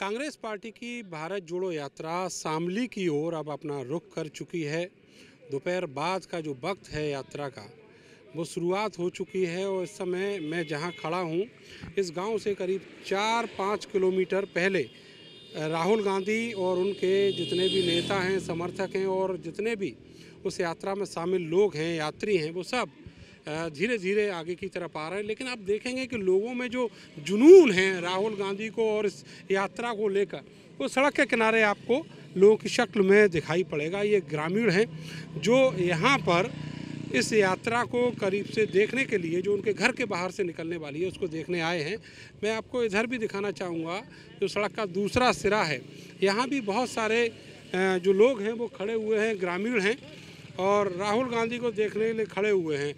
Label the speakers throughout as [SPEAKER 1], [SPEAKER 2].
[SPEAKER 1] Congress party की भारत जोड़ो यात्रा शामली की ओर अब अपना रुख कर चुकी है। दोपहर बाद का जो वक्त है यात्रा का वो शुरुआत हो चुकी है और इस समय मैं जहां खड़ा हूं इस गांव से करीब 4-5 किलोमीटर पहले राहुल गांधी और उनके जितने भी नेता हैं, समर्थक हैं और जितने भी उस यात्रा में शामिल लोग हैं, यात्री हैं, वो सब धीरे धीरे आगे की तरफ आ रहे हैं। लेकिन आप देखेंगे कि लोगों में जो जुनून है राहुल गांधी को और इस यात्रा को लेकर, वो सड़क के किनारे आपको लोगों की शक्ल में दिखाई पड़ेगा। ये ग्रामीण हैं जो यहाँ पर इस यात्रा को करीब से देखने के लिए, जो उनके घर के बाहर से निकलने वाली है, उसको देखने आए हैं। मैं आपको इधर भी दिखाना चाहूँगा, जो सड़क का दूसरा सिरा है, यहाँ भी बहुत सारे जो लोग हैं वो खड़े हुए हैं, ग्रामीण हैं और राहुल गांधी को देखने के लिए खड़े हुए हैं।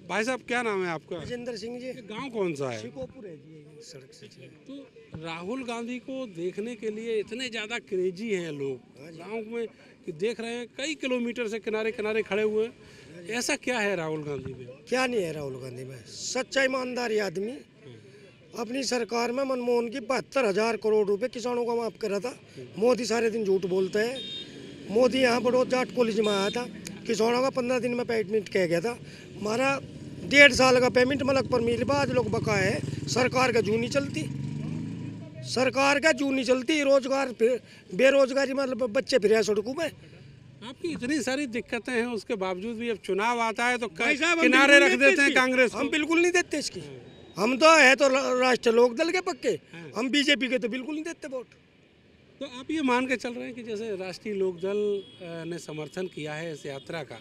[SPEAKER 1] भाई साहब, क्या नाम है आपका?
[SPEAKER 2] राजेंद्र सिंह जी।
[SPEAKER 1] गांव कौन सा है?
[SPEAKER 2] शिकोपुर है जी, सड़क से जी।
[SPEAKER 1] तो राहुल गांधी को देखने के लिए इतने ज़्यादा क्रेजी हैं लोग गांव में कि देख रहे हैं, कई किलोमीटर से किनारे किनारे खड़े हुए हैं। ऐसा क्या है राहुल गांधी में?
[SPEAKER 2] क्या नहीं है राहुल गांधी में? सच्चा ईमानदारी आदमी। अपनी सरकार में मनमोहन की 72,000 करोड़ रुपए किसानों का माफ करा था। मोदी सारे दिन झूठ बोलते हैं। मोदी यहाँ बड़ो जाट कॉलेज में आया था, किसानों का 15 दिन में पेमेंट कह गया था। हमारा 1.5 साल का पेमेंट मलक पर मिल आज लोग बकाए है। सरकार का जू नहीं चलती, सरकार का जू नहीं चलती। रोजगार बेरोजगारी मतलब बच्चे फिर सड़कों में।
[SPEAKER 1] आपकी इतनी सारी दिक्कतें हैं, उसके बावजूद भी अब चुनाव आता है तो किनारे रख देते हैं कांग्रेस को।
[SPEAKER 2] हम बिल्कुल नहीं देते इसकी। हम तो है तो राष्ट्रीय लोक दल के पक्के, हम बीजेपी के तो बिल्कुल नहीं देते वोट।
[SPEAKER 1] तो आप ये मान के चल रहे हैं कि जैसे राष्ट्रीय लोकदल ने समर्थन किया है इस यात्रा का,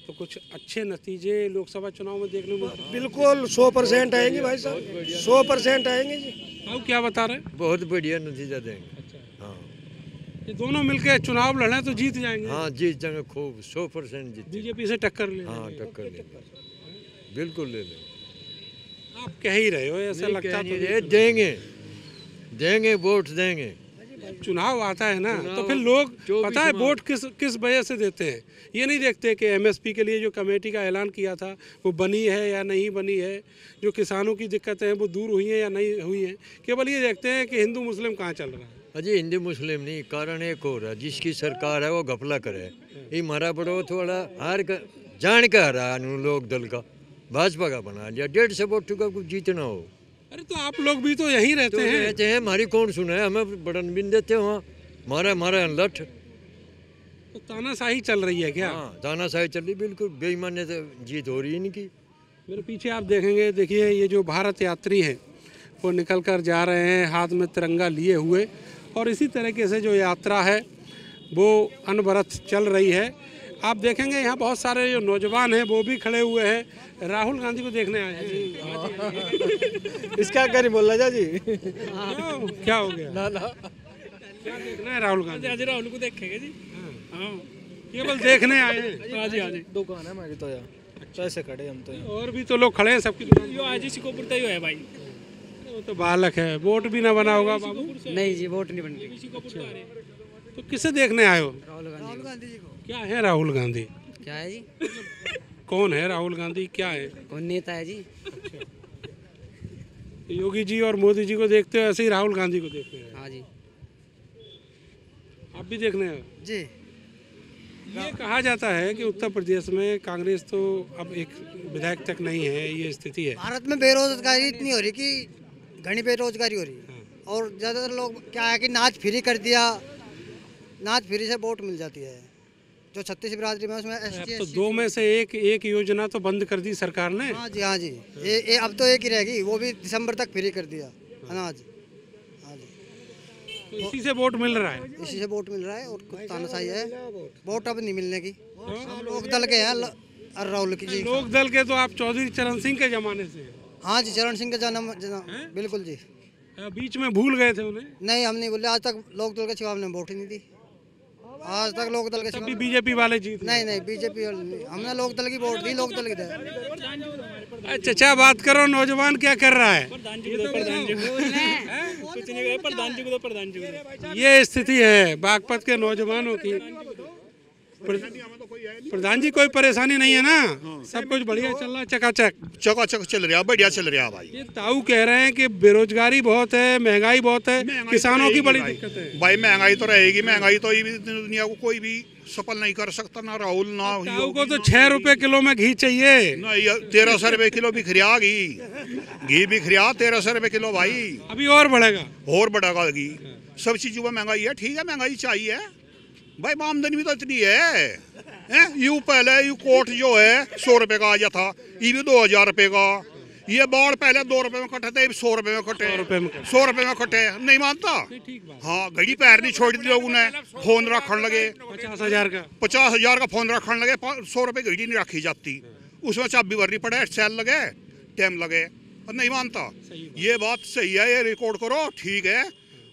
[SPEAKER 1] तो कुछ अच्छे नतीजे लोकसभा चुनाव में देखने को
[SPEAKER 2] बिल्कुल 100% आएंगे भाई साहब, 100% आएंगे जी।
[SPEAKER 1] आप क्या बता रहे हैं?
[SPEAKER 3] बहुत बढ़िया नतीजा देंगे।
[SPEAKER 1] अच्छा,
[SPEAKER 3] हाँ,
[SPEAKER 1] ये दोनों मिलके चुनाव लड़े तो जीत जाएंगे।
[SPEAKER 3] हाँ जीत जाएंगे, खूब 100% जीत।
[SPEAKER 1] बीजेपी से टक्कर ले
[SPEAKER 3] हाँ
[SPEAKER 1] लेंगे।
[SPEAKER 3] टक्कर ले लेंगे, बिल्कुल ले लेंगे।
[SPEAKER 1] आप कह ही रहे हो, ऐसा
[SPEAKER 3] नहीं
[SPEAKER 1] लगता
[SPEAKER 3] कह
[SPEAKER 1] तो
[SPEAKER 3] नहीं रहे, देंगे वोट देंगे।
[SPEAKER 1] चुनाव आता है ना, तो फिर लोग पता है वोट किस वजह से देते हैं। ये नहीं देखते कि एमएसपी के लिए जो कमेटी का ऐलान किया था वो बनी है या नहीं बनी है, जो किसानों की दिक्कतें हैं वो दूर हुई हैं या नहीं हुई हैं। केवल ये देखते हैं कि हिंदू मुस्लिम कहाँ चल रहा है।
[SPEAKER 3] अजय हिंदू मुस्लिम नहीं, कारण एक और है, जिसकी सरकार है वो घपला करे। ये हमारा बड़ो थोड़ा हार का जान के हरा लोक दल का, भाजपा का बना दिया। 150 वोट का कुछ जीतना हो।
[SPEAKER 1] अरे तो आप लोग भी तो यहीं रहते हैं।
[SPEAKER 3] रहते हैं, हमारी कौन सुना है, हमें बड़न बिन देते वहाँ। हमारा लठ
[SPEAKER 1] तो तानाशाही चल रही है क्या?
[SPEAKER 3] हाँ, तानाशाही चल रही, बिल्कुल बेईमानी से जीत हो रही है इनकी।
[SPEAKER 1] मेरे पीछे आप देखेंगे, देखिए ये जो भारत यात्री हैं वो निकल कर जा रहे हैं हाथ में तिरंगा लिए हुए, और इसी तरीके से जो यात्रा है वो अनवरत चल रही है। आप देखेंगे यहाँ बहुत सारे जो नौजवान हैं वो भी खड़े हुए हैं, राहुल गांधी को देखने आए हैं।
[SPEAKER 2] इसका क्या नहीं बोल रहा जी?
[SPEAKER 1] क्या हो गया?
[SPEAKER 2] ना
[SPEAKER 1] क्या देखना है राहुल गांधी?
[SPEAKER 4] आज राहुल को देखेंगे जी।
[SPEAKER 1] हाँ, केवल देखने आए हैं।
[SPEAKER 4] आज आज
[SPEAKER 2] दुकान है हमारी तो यार, पैसे खड़े हम तो।
[SPEAKER 1] और भी तो लोग खड़े हैं, सबकी दुकान।
[SPEAKER 4] यो आज ही शिकोपुर तय है भाई।
[SPEAKER 1] वो तो बालक है, वोट भी ना बना होगा बाबू।
[SPEAKER 4] नहीं जी, वोट नहीं बन रही।
[SPEAKER 1] तो किसे देखने आए हो?
[SPEAKER 4] राहुल गांधी जी को।
[SPEAKER 1] क्या है राहुल गांधी?
[SPEAKER 4] क्या है जी?
[SPEAKER 1] कौन है राहुल गांधी, क्या है?
[SPEAKER 4] कौन नेता है जी?
[SPEAKER 1] योगी जी और मोदी जी को देखते हो, ऐसे ही राहुल गांधी को देखते हैं।
[SPEAKER 4] हाँ जी।
[SPEAKER 1] आप भी देखने आए हो?
[SPEAKER 2] जी
[SPEAKER 1] ये कहा जाता है कि उत्तर प्रदेश में कांग्रेस तो अब एक विधायक तक नहीं है, ये स्थिति है।
[SPEAKER 5] भारत में बेरोजगारी इतनी हो रही कि घनी बेरोजगारी हो रही है, और ज़्यादातर लोग क्या है कि नाच फ्री कर दिया, नाच फ्री से वोट मिल जाती है। जो 36 बिरादरी में उसमें
[SPEAKER 1] अब
[SPEAKER 5] SC
[SPEAKER 1] तो दो में से एक योजना तो बंद कर दी सरकार ने।
[SPEAKER 5] हाँ जी, हाँ जी। ये अब तो एक ही रहेगी, वो भी दिसंबर तक फ्री कर दिया अनाज। हाँ जी,
[SPEAKER 1] तो इसी से वोट मिल रहा है।
[SPEAKER 5] इसी से वोट मिल रहा है, और कुछ तानाशाही है, वोट अब नहीं मिलने की। लोक दल के हैं राहुल की जी।
[SPEAKER 1] लोक दल के तो आप चौधरी चरण सिंह के जमाने से हैं।
[SPEAKER 5] हाँ जी, चरण सिंह का जन्म बिल्कुल जी।
[SPEAKER 1] बीच में भूल गए थे उन्हें।
[SPEAKER 5] नहीं, हम नहीं बोले, आज तक लोक दल के सिवा हमने वोट ही नहीं दी। आज तक लोक दल के
[SPEAKER 1] तब भी
[SPEAKER 5] सिवा
[SPEAKER 1] बीजेपी वाले जीत।
[SPEAKER 5] नहीं बीजेपी हमने लोक दल की वोट दी, लोक दल की दे।
[SPEAKER 1] अच्छा, बात करो, नौजवान क्या कर रहा है?
[SPEAKER 4] प्रधान जी को कुछ नहीं कहे, प्रधान जी को प्रधान जी को।
[SPEAKER 1] ये स्थिति है बागपत के नौजवानों की। प्रधान जी कोई परेशानी नहीं है ना, सब कुछ बढ़िया चल रहा है, चकाचक
[SPEAKER 6] चकाचक चल रहा, बढ़िया चल रहा भाई।
[SPEAKER 1] ये ताऊ कह रहे हैं कि बेरोजगारी बहुत है, महंगाई बहुत है, किसानों की बड़ी दिक्कत है।
[SPEAKER 6] भाई महंगाई तो रहेगी, महंगाई तो ये भी दुनिया को कोई भी सफल नहीं कर सकता, ना राहुल ना
[SPEAKER 1] ताऊ को तो 6 रुपए किलो में घी चाहिए।
[SPEAKER 6] ना 1300 रुपए किलो भी खरिया घी भी खरिया 1300 रुपए किलो भाई,
[SPEAKER 1] अभी और बढ़ेगा।
[SPEAKER 6] और बढ़ेगा घी। सब चीजों में महंगाई है, ठीक है महंगाई चाहिए भाई, आमदनी भी तो इतनी है। यू पहले यू कोट जो है 100 रुपए का आया था, ये भी 2000 रुपए का। ये बाढ़ पहले 2 रुपए में कटे थे, 100 रुपए में कटे, 100 रुपए में कटे, नहीं मानता। हाँ घड़ी पैर नहीं छोड़ दी लोगों ने, फोन रखने लगे
[SPEAKER 1] 50,000 का,
[SPEAKER 6] 50,000 का फोन रखने लगे, 100 रुपए घड़ी नहीं रखी जाती, उसमें चाबी भरनी पड़े, सेल लगे, टाइम लगे, और नहीं मानता। ये बात सही है, ये रिकॉर्ड करो, ठीक है,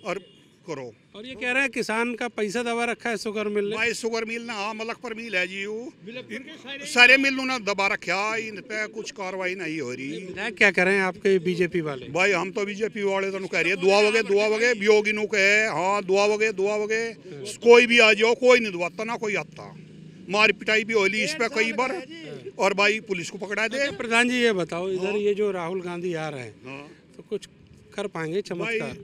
[SPEAKER 6] और करो।
[SPEAKER 1] और ये कह रहे हैं किसान का पैसा दबा रखा है शुगर मिल में।
[SPEAKER 6] भाई शुगर मिल ना, हाँ मलक पर मिल है जी, सारे मिल ना दबा रखा, इन पे कुछ कार्रवाई नहीं हो रही।
[SPEAKER 1] विधायक क्या कह रहे हैं आपके बीजेपी वाले?
[SPEAKER 6] भाई हम तो बीजेपी वाले तो कह रही है दुआ वगे योगी नु कहे, हाँ दुआ वगे कोई भी आ जाओ, कोई नहीं दुआता ना कोई आता, मार पिटाई भी होली इस पे कई बार, और भाई पुलिस को पकड़ा दे।
[SPEAKER 1] अच्छा, प्रधान जी ये बताओ, इधर ये जो राहुल गांधी आ रहे हैं तो कुछ कर पाएंगे चमत्कार?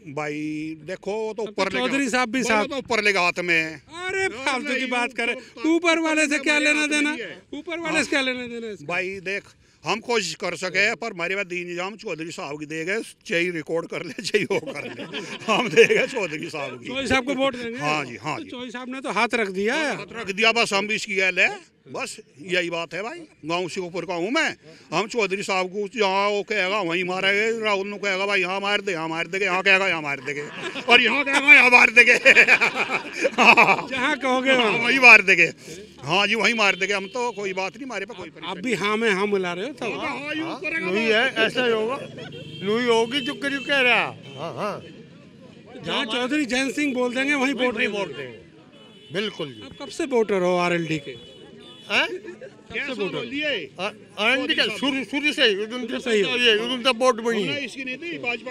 [SPEAKER 6] भाई देखो तो ऊपर
[SPEAKER 1] चौधरी साहब भी साथ,
[SPEAKER 6] तो ऊपर लेगा हाथ में।
[SPEAKER 1] अरे फालतू की बात करें, ऊपर वाले से क्या लेना देना, ऊपर वाले से क्या लेना देना इसका?
[SPEAKER 6] भाई देख हम कोशिश कर सके, पर हमारे पास दीन निजाम चौधरी साहब की देगा, चाहिए रिकॉर्ड कर ले, चाहिए वो कर ले, हम देगा चौधरी साहब की।
[SPEAKER 1] चौधरी साहब को वोट देंगे?
[SPEAKER 6] हाँ जी, हाँ जी।
[SPEAKER 1] चौधरी साहब ने तो हाथ रख दिया है।
[SPEAKER 6] हाथ रख दिया, बस हम भी इसकी गैल है, बस यही बात है भाई। गाँव से ऊपर का हूँ मैं, हम चौधरी साहब को जहाँ वो कहेगा वहीं मारेंगे, राहुल ने कहेगा भाई यहाँ मार दे, यहाँ मार देंगे, यहाँ कहेगा यहाँ मार देंगे, और यहाँ कहेगा यहाँ मार देंगे।
[SPEAKER 1] जहाँ कहोगे
[SPEAKER 6] वहीं मार देंगे, हाँ जी वहीं मार देंगे, हम तो कोई बात नहीं, हमारे पे कोई
[SPEAKER 1] आप भी हाँ में हाँ मिला रहे हो तो
[SPEAKER 7] नहीं है, ऐसा ही होगा, नहीं होगी जो करीब कह रहा। हाँ हाँ,
[SPEAKER 1] जहाँ चौधरी जैन सिंह बोल देंगे वहीं वोट नहीं
[SPEAKER 7] वोट देंगे, बिल्कुल जी।
[SPEAKER 1] आप कब से वोटर हो आरएलडी के?
[SPEAKER 7] आरएनडी का शुरू से उधर वोट बनी,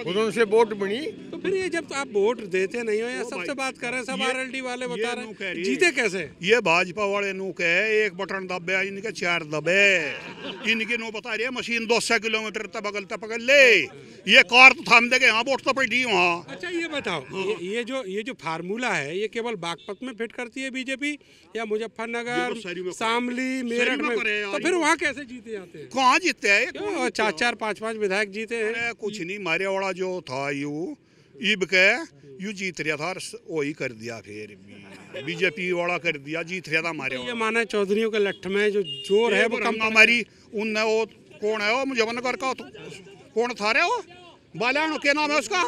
[SPEAKER 7] उधर से वोट बनी।
[SPEAKER 1] तो फिर ये जब आप वोट देते नहीं हो या सबसे बात कर रहे हैं, सब आरएलडी वाले बता रहे हैं, जीते कैसे?
[SPEAKER 6] ये भाजपा वाले नु के एक बटन दबे, इनके 4 दबे, इनके नो बता रही है मशीन 200 किलोमीटर तक पकड़ ले, ये कार तो थाम देंगे, यहाँ वोट तो पड़ी वहाँ।
[SPEAKER 1] अच्छा ये बताओ, ये जो फार्मूला है ये केवल बागपत में फिट करती है बीजेपी या मुजफ्फरनगर, शामली, मेरठ में, तो फिर वहाँ कैसे जीते जाते हैं?
[SPEAKER 6] कहाँ जीते है?
[SPEAKER 1] 4-4, 5-5 विधायक जीते हैं।
[SPEAKER 6] कुछ नहीं, मारे वाला जो था ईब के यू जीत रहा था, वही कर दिया, फिर बीजेपी वाला कर दिया, जीत रहा था हमारे।
[SPEAKER 1] ये माना चौधरीयों के लठ में जो जोर है वो कम
[SPEAKER 6] हमारी उन वो कौन है वो मुजफ्फरनगर का, कौन था रे वो बालियान, क्या नाम है उसका?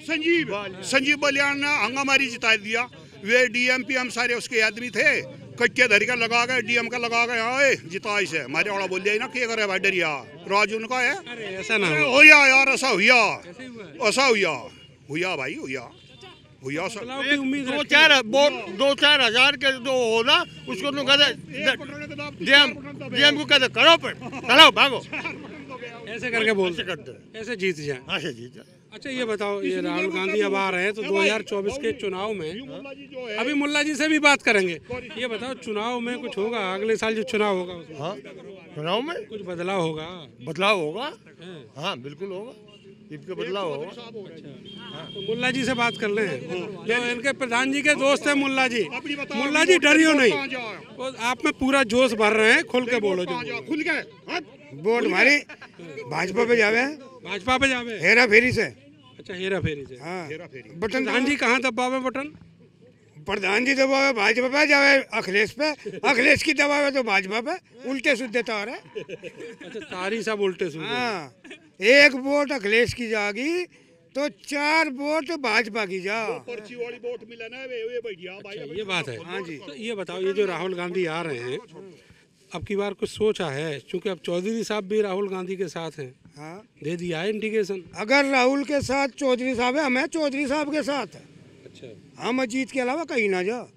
[SPEAKER 6] संजीव बालियान ने हंगामारी जिता दिया। वे डीएम पीएम सारे उसके आदमी थे, कच्चे धरी का लगा गए, डीएम का लगा गए, हाँ जिता इसे हमारे वाला बोल दिया ना, क्या करे भाई डरिया राजू उनका है।
[SPEAKER 1] ऐसा ना
[SPEAKER 6] हो यार, ऐसा हुआ भाई, हुआ सब।
[SPEAKER 7] 2-4 हजार के जो हो ना, उसको तो कहते डीएम को कहते करो, पर चलो भागो,
[SPEAKER 1] ऐसे करके बोलते करते, ऐसे जीत जाए। अच्छा ये बताओ, ये राहुल गांधी अब आ रहे हैं तो 2024 के चुनाव में, अभी मुल्ला जी से भी बात करेंगे, ये बताओ चुनाव में कुछ होगा अगले साल जो चुनाव होगा उसमें?
[SPEAKER 7] हाँ चुनाव में
[SPEAKER 1] कुछ बदलाव होगा?
[SPEAKER 7] बदलाव होगा, हाँ बिल्कुल होगा, इनके बदलाव होगा।
[SPEAKER 1] तो मुल्ला जी से बात कर ले, जो इनके प्रधान जी के दोस्त हैं मुल्ला जी डरियो नहीं, तो आप में पूरा जोश भर रहे हैं, खुल के बोलो जो
[SPEAKER 6] खुल के।
[SPEAKER 2] वोट हमारी भाजपा पे जावे,
[SPEAKER 1] भाजपा पे जावे,
[SPEAKER 2] हेरा फेरी से।
[SPEAKER 1] अच्छा हेरा फेरी से।
[SPEAKER 2] हाँ बटन
[SPEAKER 1] प्रधान जी कहाँ दबावे बटन?
[SPEAKER 2] प्रधान जी दबावे भाजपा पे, जावे अखिलेश पे, अखिलेश की दबावे तो भाजपा पे, उल्टे सीधे तार है।
[SPEAKER 1] अच्छा तारी सब उल्टे सीधे।
[SPEAKER 2] हाँ, एक वोट अखिलेश की जागी तो 4 वोट भाजपा की जा।
[SPEAKER 6] पर्ची वाली वोट मिला ना, वे बढ़िया भाई।
[SPEAKER 1] अच्छा, ये बात है।
[SPEAKER 2] हाँ जी।
[SPEAKER 1] तो ये बताओ, ये जो राहुल गांधी आ रहे हैं, अब की बार कुछ सोचा है, क्योंकि अब चौधरी साहब भी राहुल गांधी के साथ हैं,
[SPEAKER 2] हाँ
[SPEAKER 1] दे दिया है इंडिकेशन।
[SPEAKER 2] अगर राहुल के साथ चौधरी साहब है, हमें चौधरी साहब के साथ है।
[SPEAKER 1] अच्छा
[SPEAKER 2] हम अजीत के अलावा कहीं ना जा।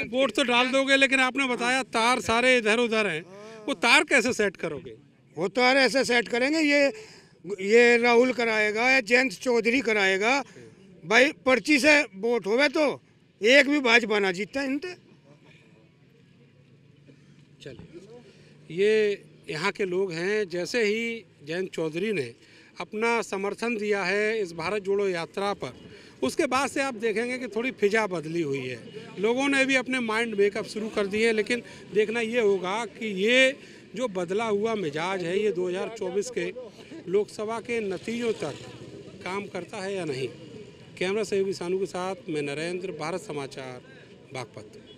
[SPEAKER 1] वोट तो डाल दोगे, लेकिन आपने बताया तार सारे इधर उधर हैं, वो तार कैसे सेट करोगे?
[SPEAKER 2] वो तो यार ऐसे सेट करेंगे, ये राहुल कराएगा या जयंत चौधरी कराएगा। भाई पर्ची से वोट होवे तो एक भी भाजपा ना जीतता इनते।
[SPEAKER 1] चलिए, ये यहाँ के लोग हैं। जैसे ही जयंत चौधरी ने अपना समर्थन दिया है इस भारत जोड़ो यात्रा पर, उसके बाद से आप देखेंगे कि थोड़ी फिजा बदली हुई है। लोगों ने भी अपने माइंड मेकअप शुरू कर दिए हैं, लेकिन देखना ये होगा कि ये जो बदला हुआ मिजाज है ये 2024 के लोकसभा के नतीजों तक काम करता है या नहीं। कैमरा सहयोगी सानू के साथ मैं नरेंद्र, भारत समाचार, बागपत।